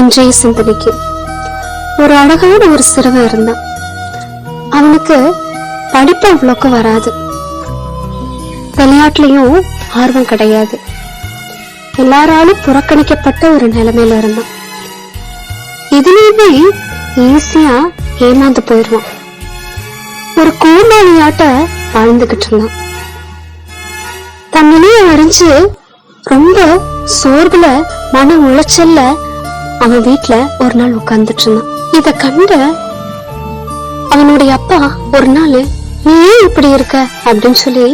இன்றைய சிந்தனைக்கு ஒரு அழகான ஒரு சிறுவன் இருந்தான். அவனுக்கு படிப்பு அவ்வளோக்கு வராது, விளையாட்டுலயும் ஆர்வம் கிடையாது. எல்லாராலும் புறக்கணிக்கப்பட்ட ஒரு நிலைமையில இருந்தான். இதுலயுமே ஈஸியா ஏமாந்து போயிடுவான். ஒரு கோமாளியாட்ட வாழ்ந்துகிட்டு இருந்தான். தன் நிலையை அறிஞ்சு ரொம்ப சோர்வுல மன உளைச்சல்ல அவன் வீட்டுல ஒரு நாள் உட்கார்ந்துட்டு இருந்தான். இத கண்ட அவனுடைய அப்பா ஒரு நாள், நீ ஏன் இப்படி இருக்க அப்படின்னு சொல்லி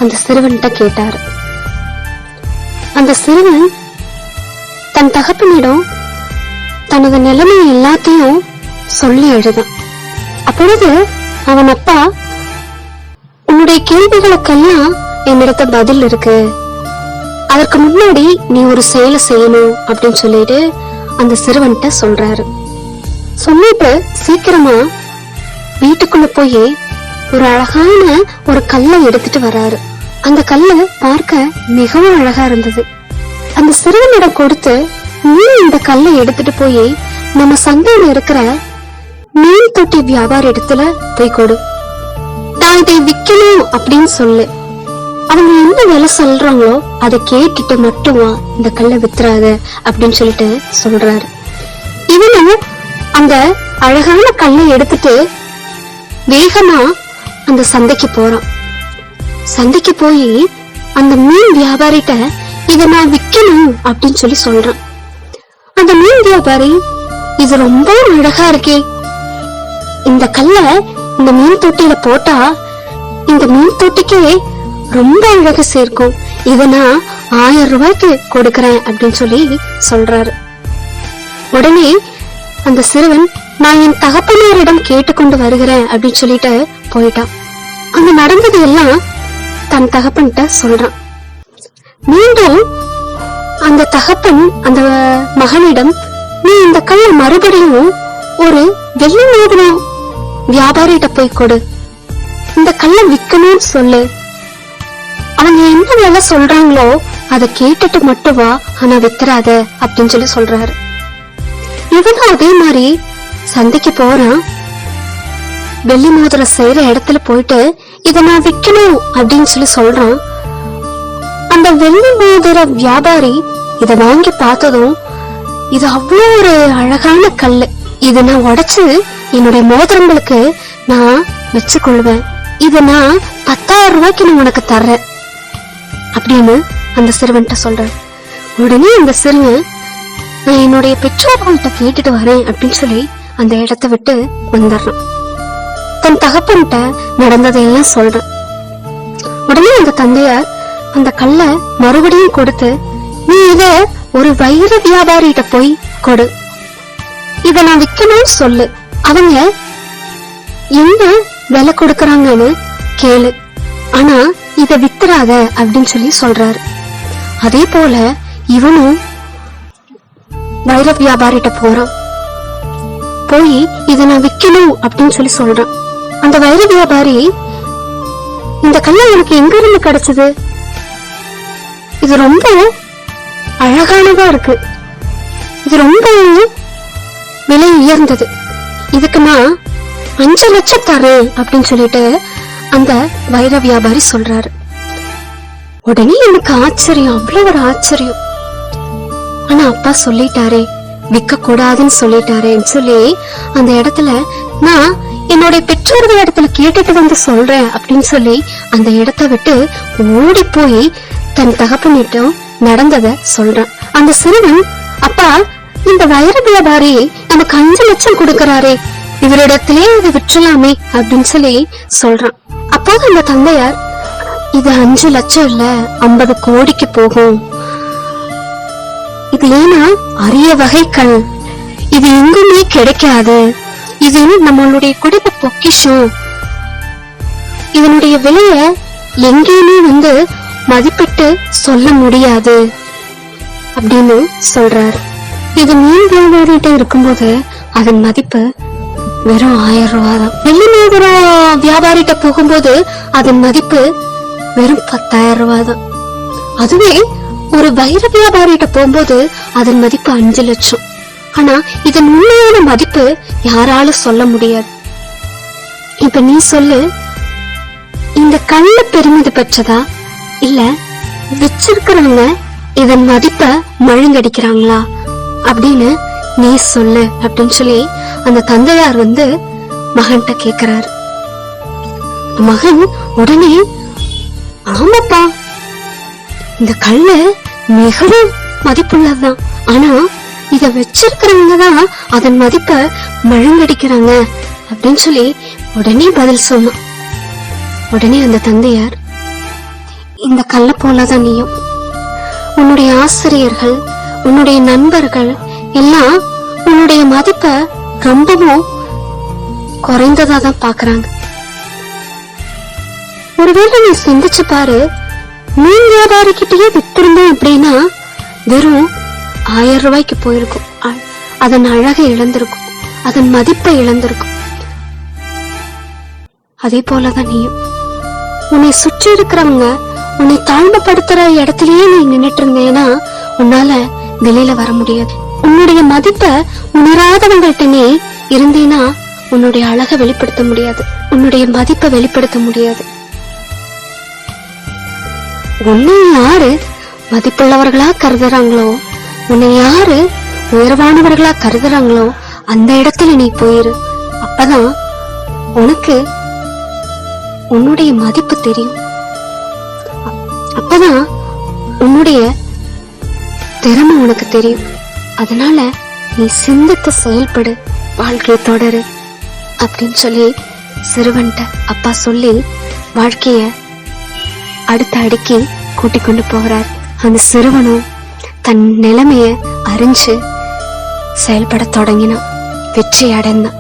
அந்த சிறுவன்கிட்ட கேட்டாரு. அந்த சிறுவன் தன் தகப்பனிடம் தனது நிலைமை எல்லாத்தையும் சொல்லி எழுதான். அப்பொழுது அவன் அப்பா, உன்னுடைய கேள்விகளுக்கெல்லாம் என்னிடத்த பதில் இருக்கு, அதற்கு முன்னாடி நீ ஒரு செயலை செய்யணும் அப்படின்னு சொல்லிட்டு அந்த சிறுவன்கிட்ட சொல்றாரு. சொல்லிட்டு சீக்கிரமா வீட்டுக்குள்ள போய் ஒரு அழகான ஒரு கல்லை எடுத்துட்டு வராரு. அந்த கல்லை பார்க்க மிகவும் அழகா இருந்தது. அந்த சிறுவனிடம் கொடுத்து, நீ இந்த கல்லை எடுத்துட்டு போய் நம்ம சந்தையில இருக்கிற மீன் தொட்டி வியாபார இடத்துல போய் கொடு, நான் இதை விக்கணும் அப்படின்னு சொல்லு. அவங்க என்ன வேலை சொல்றாங்களோ அதை கேட்டுட்டு மட்டுமா இந்த கல்லை வித்துறாத அப்படின்னு சொல்லிட்டு சொல்றாரு. இவனும் அந்த அழகான கல்லை எடுத்துட்டு வேகமா அந்த சந்தைக்கு போறான். சந்தைக்கு போய் அந்த மீன் வியாபாரிட்ட இதை நான் விக்கணும் அப்படின்னு சொல்லி சொல்றான். அந்த மீன் வியாபாரி, இது ரொம்ப அழகா இருக்கே, இந்த கல்லை இந்த மீன் தொட்டியில போட்டா இந்த மீன் தொட்டிக்கே ரொம்ப அழகு சேர்க்கும், இத நான் 1000 ரூபாய்க்கு கொடுக்கறேன் அப்படின்னு சொல்லி சொல்றாரு. உடனே அந்த சிறுவன், நான் என் தகப்பனாரிடம் கேட்டுக்கொண்டு வருகிறேன் அப்படின்னு சொல்லிட்டு போயிட்டான். அங்க நடந்தது எல்லாம் தன் தகப்பன்கிட்ட சொல்றான். மீண்டும் அந்த தகப்பன் அந்த மகனிடம், நீ இந்த கல்லை மறுபடியும் ஒரு வெள்ளி மோதிரம் வியாபாரிகிட்ட போய் கொடு, இந்த கல்லை விக்கணும்னு சொல்லு, அவங்க என்ன வேலை சொல்றாங்களோ அதை கேட்டுட்டு மட்டும் வா, ஆனா வித்துறாத அப்படின்னு சொல்லி சொல்றாரு. இவனும் அதே மாதிரி சந்தைக்கு போறான். வெள்ளி மோதிரம் செய்யற இடத்துல போயிட்டு இத நான் விக்கணும் அப்படின்னு சொல்லி சொல்றான். அந்த வெள்ளி மோதிர வியாபாரி இத வாங்கி பார்த்ததும், இது அவ்வளவு ஒரு அழகான கல்லு, இத நான் உடைச்சு என்னுடைய மோதிரங்களுக்கு நான் வச்சு கொள்வேன், இத நான் 10,000 ரூபாய்க்கு நான் உனக்கு தர்றேன் அப்படின்னு அந்த சிறுவன்கிட்ட சொல்றான். உடனே அந்த சிறுவன், நான் என்னுடைய பெற்றோர்கள்ட்ட கேட்டுட்டு வரேன் அப்படின்னு சொல்லி அந்த இடத்தை விட்டு வந்துடுறான். தன் தகப்பன்கிட்ட நடந்ததையெல்லாம் சொல்றான். உடனே அந்த தந்தையார் அந்த கல்லை மறுபடியும் கொடுத்து, நீ இத ஒரு வைர வியாபாரிகிட்ட போய் கொடு, இத நான் விக்கணும்னு சொல்லு, அவங்க என்ன விலை கொடுக்கறாங்கன்னு கேளு, ஆனா இத வித்துறாத அப்படின்னு சொல்லி சொல்றாரு. அதே போல இவனும் வைர வியாபாரிட்ட போறான். போய் இத நான் விக்கணும் அப்படின்னு சொல்லி சொல்றான். அந்த வைர வியாபாரி, இந்த கல்லை எனக்கு எங்க இருந்து கிடைச்சது, இது ரொம்ப அழகானதா இருக்கு, இது ரொம்ப விலை உயர்ந்தது, இதுக்கு நான் 5 லட்சம் தரேன் அப்படின்னு சொல்லிட்டு அந்த வைர வியாபாரி சொல்றாரு. உடனே எனக்கு ஆச்சரியம், அவ்வளவு ஒரு ஆச்சரியம். ஆனா அப்பா சொல்லிட்டாரே, விற்க கூடாதுன்னு சொல்லிட்டாரேன்னு சொல்லி அந்த இடத்துல, நான் என்னுடைய பெற்றோர்கள் இடத்துல கேட்டுட்டு வந்து சொல்றேன் அப்படின்னு சொல்லி அந்த இடத்தை விட்டு ஓடி போய் தன் தகப்பனிட்டம் நடந்தத சொல்றான். அந்த சிறுவன், அப்பா இந்த வைர வியாபாரி நமக்கு 5 லட்சம் கொடுக்கறாரே, இவரிடத்திலே இதை விற்றலாமே அப்படின்னு சொல்லி சொல்றான். அப்போது அந்த தந்தையார், இது 5 லட்சம் இல்ல, 50 கோடிக்கு போகும், இது ஏன்னா அரிய வகை கல், இது எங்குமே கிடைக்காது, இது நம்மளுடைய குடும்ப பொக்கிஷம், இதனுடைய விலைய எங்கேயுமே மதிப்பிட்டு சொல்ல முடியாது அப்படின்னு சொல்றாரு. இது மீன் வியாபாரிகிட்ட இருக்கும்போது அதன் மதிப்பு வெறும் 1000 ரூபாய் தான். வெள்ளி மோதிரம் வியாபாரிகிட்ட போகும்போது அதன் மதிப்பு வெறும் 10,000 ரூபாய் தான். அதுவே ஒரு வைர வியாபாரிகிட்ட போகும்போது அதன் மதிப்பு 5 லட்சம். ஆனா இதன் உண்மையான மதிப்பு யாராலும் சொல்ல முடியாது. இப்ப நீ சொல்லு, இந்த கல்ல பெருமிது பெற்றதா இல்ல வச்சிருக்கிறவங்க இதன் மதிப்ப மழுங்கடிக்கிறாங்களா அப்படின்னு நீ சொல்லு அப்படின்னு சொல்லி அந்த தந்தையார் மகன்கிட்ட கேக்குறாரு. மகன் உடனே, ஆமாப்பா, இந்த கல்லு மிகவும் மதிப்புள்ளதுதான், ஆனா இத வச்சிருக்கிறவங்க தான் அதன் மதிப்ப மழுங்கடிக்கிறாங்க அப்படின்னு சொல்லி உடனே பதில் சொன்னான். உடனே அந்த தந்தையார், இந்த கல்ல போலதான் நீயும், உன்னுடைய ஆசிரியர்கள், உன்னுடைய நண்பர்கள் எல்லாம் உன்னுடைய மதிப்ப ரொம்பவும் குறைந்ததா தான் பாக்குறாங்க. ஒருவேளை நீ சிந்திச்சு பாரு, மீன் வியாபாரிக்கிட்டயே வித்திருந்தோம் அப்படின்னா வெறும் 1000 ரூபாய்க்கு போயிருக்கும். அதன் அழகை இழந்திருக்கும், அதன் மதிப்பை இழந்திருக்கும். அதே போலதான் நீயும், உன்னை சுற்றி இருக்கிறவங்க உன்னை தாழ்மைப்படுத்துற இடத்திலேயே நீ நின்னுட்டு இருந்தேன்னா உன்னால வெளியில வர முடியாது. உன்னுடைய மதிப்பை உணராதவங்கள்ட்ட நீ இருந்தேன்னா உன்னுடைய அழகை வெளிப்படுத்த முடியாது, உன்னுடைய மதிப்பை வெளிப்படுத்த முடியாது. உன்னை யாரு மதிப்புள்ளவர்களா கருதுறாங்களோ, உன்னை யாரு உயர்வானவர்களா கருதுறாங்களோ அந்த இடத்துல நீ போயிரு. அப்பதான் உனக்கு உன்னுடைய மதிப்பு தெரியும். அப்பதான் உன்னுடைய திறமை உனக்கு தெரியும். அதனால நீ சிந்தித்து செயல்படு, வாழ்க்கையை தொடரு அப்படின்னு சொல்லி சிறுவன்ட்ட அப்பா சொல்லி வாழ்க்கைய அடுத்த அடிக்கு கூட்டிக் கொண்டு போகிறார். அந்த சிறுவனும் தன் நிலைமைய அறிஞ்சு செயல்பட தொடங்கினான், வெற்றி அடைந்தான்.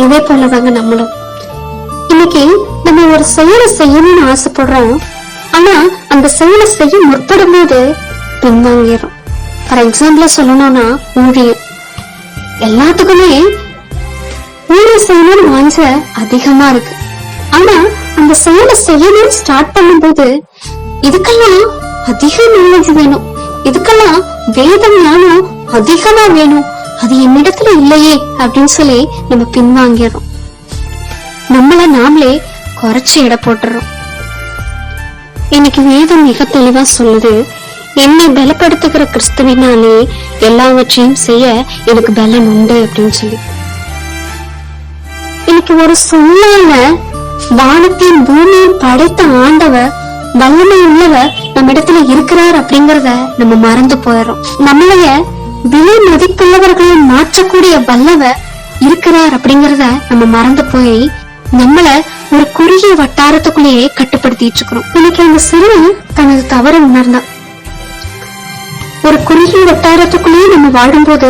இதே போலதாங்க நம்மளும் இன்னைக்கு நம்ம ஒரு செயலை செய்யணும்னு ஆசைப்படுறோம், ஆனா அந்த செயலை செய்ய முற்படும் போது பின்வாங்கிறோம். ஃபார் எக்ஸாம்பிள் சொல்லணும்னா ஊழியம், எல்லாத்துக்குமே ஊழியம் செய்யணும்னு வாஞ்ச அதிகமா இருக்கு. ஆனா அந்த செயலை செய்யணும்னு ஸ்டார்ட் பண்ணும்போது இதுக்கெல்லாம் அதிக நாலேஜ் வேணும், இதுக்கெல்லாம் வேதம் ஞானம் அதிகமா வேணும், அது என்னிடத்துல இல்லையே அப்படின்னு சொல்லி நம்ம பின்வாங்கிறோம். நம்மள நாமளே குறைச்சு எடை போட்டுறோம். இன்னைக்கு வேதம் மிக தெளிவா சொல்லுது, என்னை பலப்படுத்துகிற கிறிஸ்துவினாலே எல்லாவற்றையும் செய்ய எனக்கு பலன் உண்டு அப்படின்னு சொல்லி. இன்னைக்கு ஒரு சொல்லால வானத்தையும் பூமியும் படைத்த ஆண்டவர், வல்லமை உள்ளவர் நம்ம இடத்துல இருக்கிறார் அப்படிங்கறத நம்ம மறந்து போயிடும். நம்மளைய விலை மதிப்புள்ளவர்களை மாற்றக்கூடிய வல்லவர் இருக்கிறார் அப்படிங்கறத நம்ம மறந்து போய் நம்மள ஒரு குறுகிய வட்டாரத்துக்குள்ளேயே கட்டுப்படுத்திட்டு இருக்கிறோம். இன்னைக்கு அந்த சிறுவன் தனது தவறு உணர்ந்தான். ஒரு குறுகிய வட்டாரத்துக்குள்ளேயே நம்ம வாழும்போது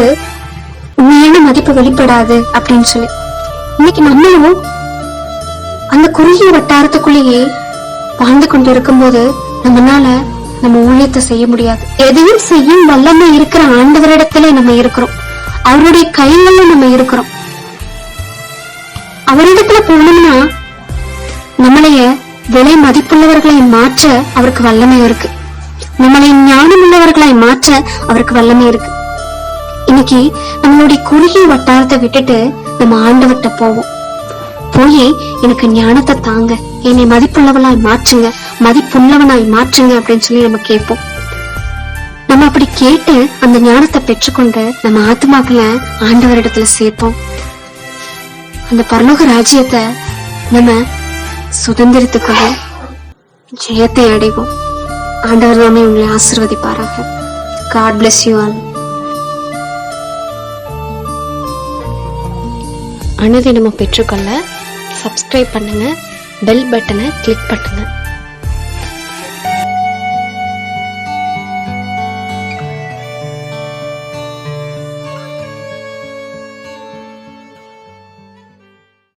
உண்மையான மதிப்பு வெளிப்படாது அப்படின்னு சொல்லி இன்னைக்கு நம்மளும் அந்த குறுகிய வட்டாரத்துக்குள்ளேயே வாழ்ந்து கொண்டு இருக்கும் போது நம்மளால நம்ம ஊழியத்தை செய்ய முடியாது. எதையும் செய்யும் வல்லமை இருக்கிற ஆண்டவரிடத்துல நம்ம இருக்கிறோம், அவருடைய கைகள்ல நம்ம இருக்கிறோம். அவரிடத்துல போனோம்னா நம்மளைய விலை மதிப்புள்ளவர்களை மாற்ற அவருக்கு வல்லமை இருக்கு, நம்மளை ஞானம் உள்ளவர்களை மாற்ற அவருக்கு வல்லமை இருக்கு. இன்னைக்கு நம்மளுடைய குறுகிய வட்டாரத்தை விட்டுட்டு நம்ம ஆண்டவர்கிட்ட போவோம். போய் எனக்கு ஞானத்தை தாங்க, என்னை மதிப்புள்ளவனாய் மாற்றுங்க, மதிப்புள்ளவனாய் மாற்றுங்க அப்படின்னு சொல்லி நம்ம கேட்போம். நம்ம அப்படி கேட்டு அந்த ஞானத்தை பெற்றுக்கொண்டு நம்ம ஆத்மாக்களை ஆண்டவரிடத்துல சேர்ப்போம். அந்த பரலோக ராஜ்யத்தை நம்ம சுதந்திரத்துக்குள்ள ஜெயத்தை அடைவோம். ஆண்டவர் தாமே உங்களை ஆசீர்வதிப்பாராக. God bless you all. அனுதினமும் பெற்றுக்கொள்ள சப்ஸ்கிரைப் பண்ணுங்க, பெல் பட்டனை கிளிக் பண்ணுங்க.